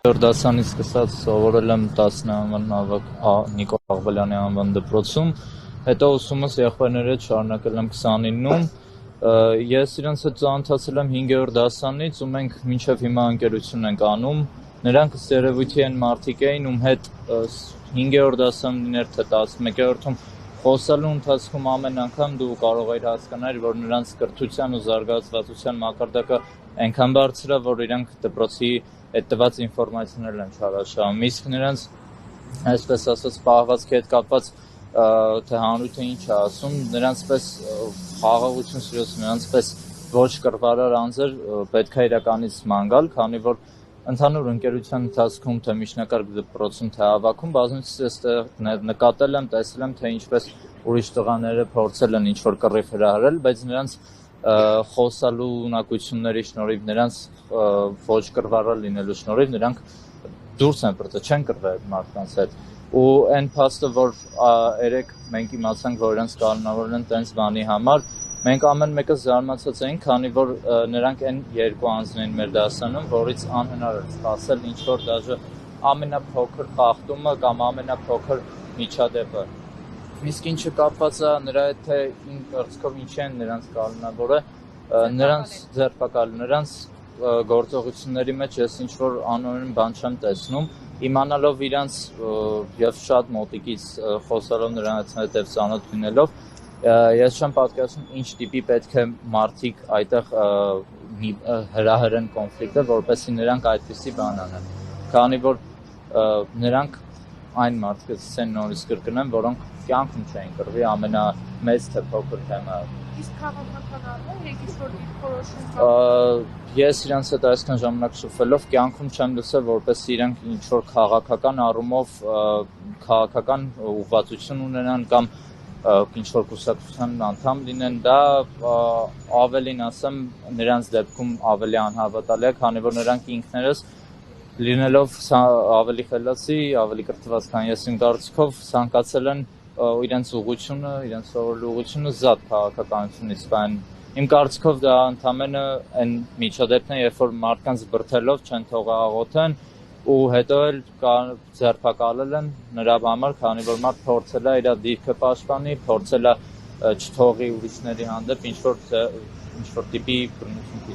Դասանից սկսած սովորել եմ 10-րդ նավակ Նիկոլ Աղբալյանի անվան դպրոցում, հետո ուսումս եղբայրների հետ շարունակել եմ 29-ում, ես իրենց հետ ծանոթացել եմ 5-րդ դասանից ու մենք մինչև հիմա ընկերություն ենք անում, նրանք ըստ երևույթի այն մարդիկ էին, ում հետ 5-րդ դասանիներ թե 11-րդում խոսալու ընթացքում ամեն անգամ դու կարող էիր հասկանալ, որ նրանց կրթության ու զարգացվածության մակարդակը այնքան բարձր է, որ իրանք դպրոցի այդ տված ինֆորմացիաներն են չարաշահում, իսկ նրանց, այսպես ասած, պահվածքի հետ կապված թե հանրույթը ինչ է ասում, նրանց պես խաղաղություն սիրող, նրանց պես ոչ կռվարար անձեր պետք է իրականից ման գալ, քանի որ ընդհանուր ընկերության ընթացքում թե միջնակարգ դպրոցում թե հավաքում բազմիցս նկատել եմ, տեսել եմ, թե ինչպես ուրիշ տղաները փորձել են ինչ-որ կռիվ հրահրել, բայց նրանց խոսալու ունակությունների շնորհիվ, նրանց ոչ կռվարար լինելու շնորհիվ նրանք դուրս են պրծել, չեն կռվել այդ մարդկանց հետ։ Ու այն փաստը, որ երեք մենք իմացանք, որ իրենց կանոնավորել են տենց բանի համար, մենք ամեն մեկը զարմացած էինք, քանի որ նրանք այն երկու անձն էին մեր դասանում, որից անհնար էր սպասել ինչ-որ դաժե ամենափոքր խախտումը կամ ամենափոքր միջադեպը։ Իսկ ինչը կապված է նրա հետ, թե իմ կարծիքով ինչի են նրանց կանոնավորը, նրանց ձերբակալը, նրանց գործողությունների մեջ ես ինչ-որ անօրեն բան չեմ տեսնում, իմանալով իրանց եւ շատ մոտիկից խոսալով նրանց հետ եւ ծանոթ լինելով, ես չեմ պատկերացնում ինչ տիպի պետք է մարդիկ այդտեղ հրահրեն կոնֆլիկտը, որպեսզի նրանք այդպիսի բան անեն, քանի որ նրանք այն մարդիկ են նորից կրկնեմ, որոնք կյանքում չէին կռվի ամենամեծ թե փոքր թեմայով։ Իսկ քաղաքականները ինչ-որ դիրքորոշում Ես իրենց հետ այսքան ժամանակ շփվելով կյանքում չեմ լսել, որպեսզի իրենք ինչ-որ քաղաքական առումով քաղաքական ուղղվածություն ունենան կամ ինչ-որ կուսակցության անդամ լինեն, դա ավելին ասեմ, նրանց դեպքում ավելի անհավատալի է, քանի որ նրանք ինքներս լինելով ավելի խելացի, ավելի կրթված, քան ես իմ կարծիքով ցանկացել են իրենց ուղղությունը, իրենց սովորելու ուղղությունը զատ քաղաքականությունից կային։ Իմ կարծիքով դա ընդհանրապես այն միջադեպն է, երբ որ մարդկանց բրդելով չեն թողա աղոթեն ու հետո էլ ձերբակալել են նրա համար, քանի որ մարդ փորձել է իր դիրքը պաշտպանի, փորձել է չթողի ուրիշների հանդեպ ինչ-որ տիպի բռնություն